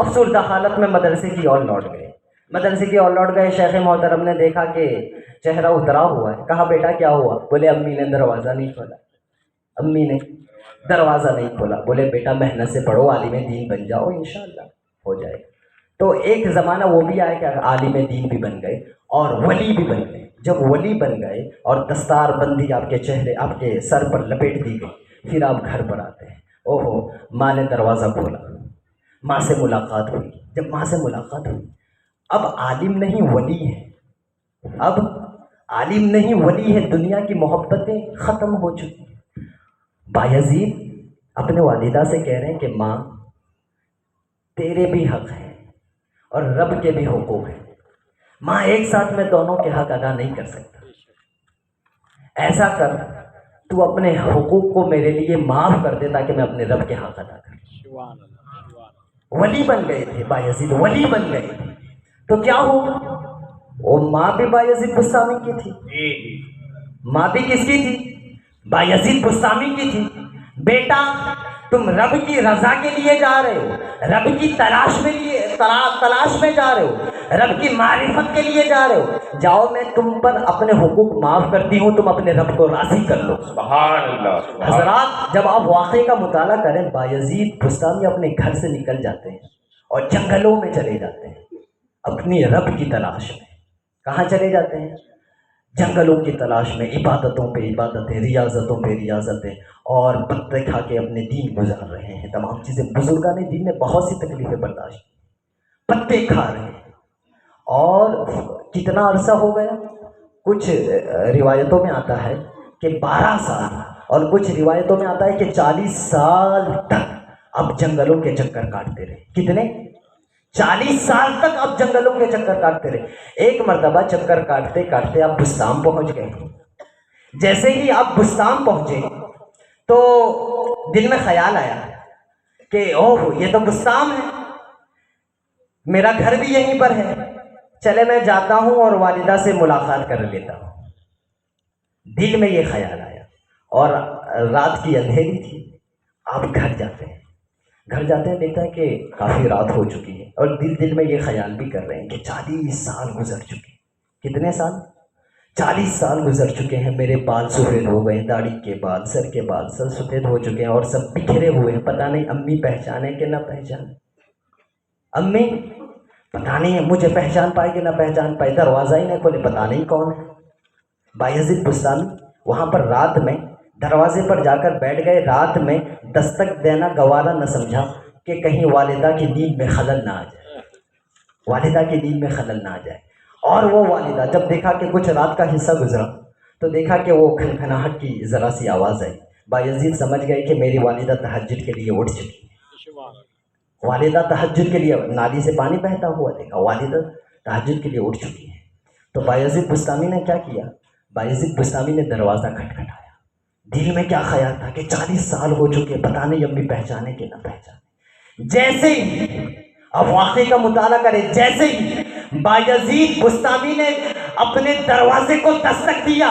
अफसरदा हालत में मदरसे की ओर लौट गए। मदरसे की ओर लौट गए। शेख मोहतरम ने देखा कि चेहरा उतरा हुआ है। कहा बेटा क्या हुआ? बोले अम्मी ने दरवाज़ा नहीं खोला। अम्मी ने दरवाज़ा नहीं खोला। बोले बेटा मेहनत से पढ़ो, आलिम दीन बन जाओ, इंशाअल्लाह हो जाएगा। तो एक ज़माना वो भी आया कि आलिम दीन भी बन गए और वली भी बन गए। जब वली बन गए और दस्तार बंदी आपके चेहरे आपके सर पर लपेट दी गई, फिर आप घर पर आते हैं। ओहो, माँ ने दरवाज़ा खोला, माँ से मुलाकात हुई। जब माँ से मुलाकात हुई, अब आलिम नहीं वली है, अब आलिम नहीं वली है। दुनिया की मोहब्बतें ख़त्म हो चुकी हैं। बायजीद अपने वालिदा से कह रहे हैं कि माँ तेरे भी हक़ हैं और रब के भी हुकूक हैं। माँ एक साथ में दोनों के हक़ अदा नहीं कर सकता। ऐसा कर, तू अपने हुकूक को मेरे लिए माफ़ कर दे ताकि मैं अपने रब के हक़ अदा करूँ। वली बन गए थे बायजीद, वली बन गए थे। तो क्या हुआ? वो माँ भी बायजीद बुस्तामी की थी। माँ भी किसकी थी? बायजीद बुस्तामी की थी। बेटा तुम रब की रजा के लिए जा रहे हो, रब की तलाश में जा रहे हो, रब की मारिफत के लिए जा रहे हो। जाओ, मैं तुम पर अपने हुकूक माफ़ करती हूँ, तुम अपने रब को राज़ी कर लो। सुभान अल्लाह। हज़रात, जब आप वाक़े का मुताला करें, बायजीद बुस्तामी अपने घर से निकल जाते हैं और जंगलों में चले जाते हैं अपनी रब की तलाश में। कहाँ चले जाते हैं? जंगलों की तलाश में, इबादतों पे इबादतें, रियाजतों पे रियाजतें, और पत्ते खा के अपने दीन गुजार रहे हैं। तमाम चीज़ें, बुजुर्गान दीन ने बहुत सी तकलीफ़ें बर्दाश्त की, पत्ते खा रहे हैं। और कितना अरसा हो गया? कुछ रिवायतों में आता है कि 12 साल, और कुछ रिवायतों में आता है कि 40 साल तक अब जंगलों के चक्कर काटते रहे। कितने? 40 साल तक अब जंगलों के चक्कर काटते रहे। एक मर्तबा चक्कर काटते काटते आप बुस्तान पहुंच गए। जैसे ही आप बुस्तान पहुंचे तो दिल में ख्याल आया कि ओह, ये तो बुस्तान है, मेरा घर भी यहीं पर है, चले मैं जाता हूं और वालिदा से मुलाकात कर लेता हूं। दिल में ये ख्याल आया और रात की अंधेरी थी। आप घर जाते हैं, देखता है कि काफ़ी रात हो चुकी है, और दिल में ये ख्याल भी कर रहे हैं कि 40 साल गुजर चुके। कितने साल? 40 साल गुजर चुके हैं। मेरे बाल सफ़ेद हो गए, दाढ़ी के बाल, सर के बाल सब सफ़ेद हो चुके हैं और सब बिखरे हुए हैं। पता नहीं अम्मी पहचाने कि ना पहचाने। अम्मी पता नहीं है मुझे पहचान पाए कि ना पहचान पाए। दरवाज़ा ही नहीं खोले, पता नहीं कौन है। बायजीद बुस्तामी वहाँ पर रात में दरवाजे पर जाकर बैठ गए। रात में दस्तक देना गवारा न समझा कि कहीं वालिदा की नींद में खलल ना आ जाए, वालिदा की नींद में खलल ना आ जाए। और वो वालिदा जब देखा कि कुछ रात का हिस्सा गुजरा, तो देखा कि वो खनखनाहट की ज़रा सी आवाज़ आई। बायजीद समझ गए कि मेरी वालिदा तहज्जुद के लिए उठ चुकी है। वालिदा तहज्जुद के लिए, नाली से पानी बहता हुआ देखा, वालिदा तहज्जुद के लिए उठ चुकी है। तो बायजीद बुस्तामी ने क्या किया? बायजीद बुस्तामी ने दरवाज़ा खटखटाया। दिल में क्या ख्याल था कि 40 साल हो चुके, पता नहीं अम्मी पहचाने कि ना पहचाने। जैसे ही, अब वाक़े का मुताला करें, जैसे ही बायजीद बुस्तामी ने अपने दरवाजे को दस्तक दिया,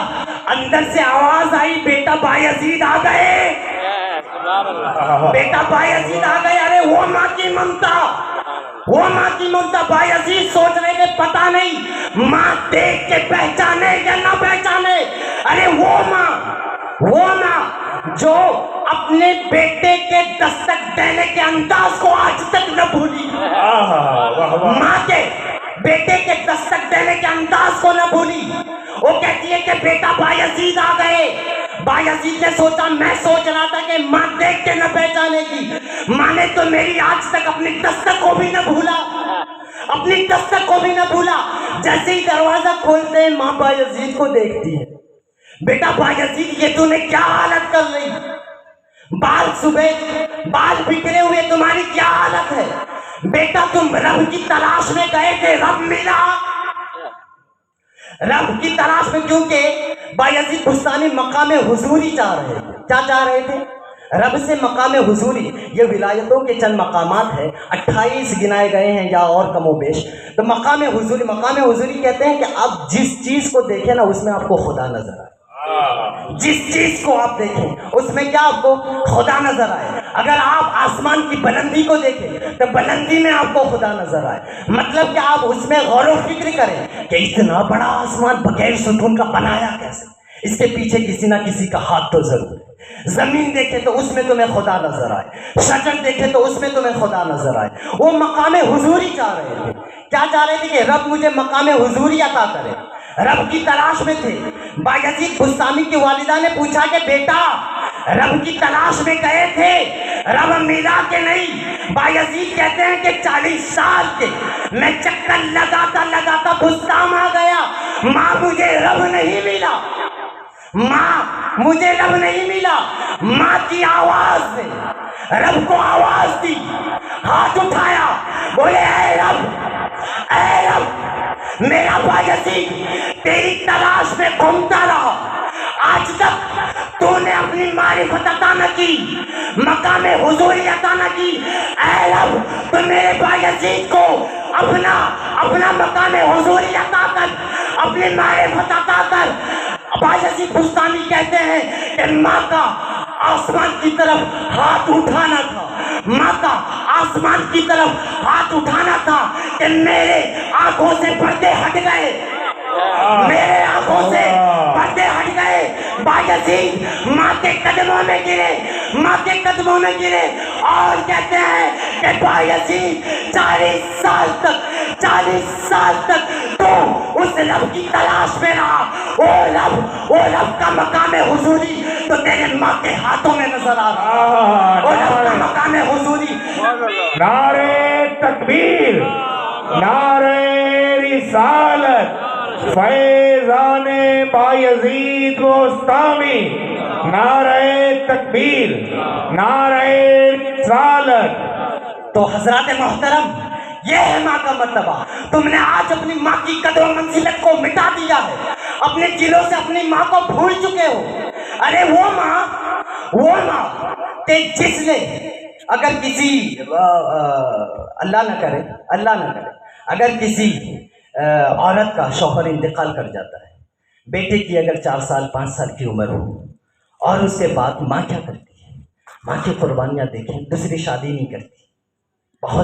अंदर से आवाज़ आई, बेटा बायजीद आ गए, बेटा बायजीद आ गए। अरे वो माँ की ममता, वो माँ की ममता। बायजीद सोच रहे थे पता नहीं माँ देख के पहचाने या ना पहचाने। अरे वो माँ जो अपने बेटे के दस्तक देने के अंदाज को आज तक न भूली, माँ के बेटे के दस्तक देने के अंदाज को न भूली। वो कहती है कि बेटा बायजीद आ गए। बायजीद ने सोचा, मैं सोच रहा था कि माँ देख के न पहचानेगी। माँ ने तो मेरी आज तक अपनी दस्तक को भी न भूला, अपनी दस्तक को भी न भूला। जैसे ही दरवाजा खोलते हैं, माँ बायजीद को देखती है। बेटा बायजीद, ये तूने क्या हालत कर रही? बाल बिखरे हुए, तुम्हारी क्या हालत है? बेटा तुम रब की तलाश में गए थे, रब मिला? रब की तलाश में, क्योंकि बायजीद बुस्तामी मकाम हुजूरी चाह रहे थे। क्या चाह रहे थे? रब से मकाम हुजूरी। ये विलायतों के चंद मकामात है, 28 गिनाए गए हैं या और कमोबेश। तो मकाम हुजूरी कहते हैं कि आप जिस चीज़ को देखें ना, उसमें आपको खुदा नजर आए। जिस चीज को आप देखें उसमें क्या आपको खुदा नजर आए। अगर आप आसमान की बुलंदी को देखें तो बुलंदी में आपको खुदा नजर आए। मतलब कि आप उसमें गौर व फिक्र करें कि इतना बड़ा आसमान बगैर सुकून का बनाया कैसे, इसके पीछे किसी ना किसी का हाथ तो जरूर है। जमीन देखे तो उसमें तुम्हें खुदा नजर आए, शजर देखे तो उसमें तुम्हें खुदा नजर आए। वो मकामे हुजूरी चाह रहे थे। क्या चाह रहे थे कि रब मुझे मकामे हुजूरी अता करे। रब की तलाश में थे। बायजीद बुस्तामी की वालिदा ने पूछा कि बेटा रब की तलाश में गए थे, रब मिला के नहीं। बायजीद कहते हैं कि 40 साल के मैं चक्कर लगाता लगाता बुस्ताम आ गया, माँ मुझे रब नहीं मिला, माँ मुझे रब नहीं मिला। माँ की आवाज ने रब को आवाज दी, हाथ उठाया, बोले ऐ रब मेरा बायजीद तेरी तलाश में घूमता रहा, आज तक तूने अपनी मारिफत अता न की, मकामे हुजूरी अता न की। ऐ रब तो मेरे बायजीद को अपना अपना मकामे हुजूरी अता कर, अपनी मारिफत अता कर। बायजीद बुस्तामी कहते हैं कि माँ का आसमान की तरफ हाथ उठाना था, माँ का आसमान की तरफ हाथ उठाना था कि मेरे आंखों से पर्दे हट गए, मेरे आंखों से पर्दे हट गए। बायजीद माँ के कदमों में गिरे, माँ के कदमों में गिरे और कहते हैं कि बायजीद 40 साल तक तो उस रब की तलाश में रहा। वो रब का मकाम हुजूरी तो तेरे माँ के हाथों में नजर आ रहा। वो रब का मकाम हुजूरी। नारे तकबीर, नारे रिसालत, फैज़ाने बायजीद बुस्तामी, नारे तकबीर, नारे रिसालत। तो हजरात मोहतरम, ये है माँ का मर्तबा। तुमने आज अपनी माँ की कदर मंजिलत को मिटा दिया है, अपने दिलों से अपनी माँ को भूल चुके हो। अरे वो माँ कि जिसने अगर किसी अल्लाह न करे अगर किसी औरत का शौहर इंतकाल कर जाता है, बेटे की अगर 4 साल 5 साल की उम्र हो और उसके बाद माँ क्या करती है, माँ की कुर्बानियाँ देखें, दूसरी शादी नहीं करती।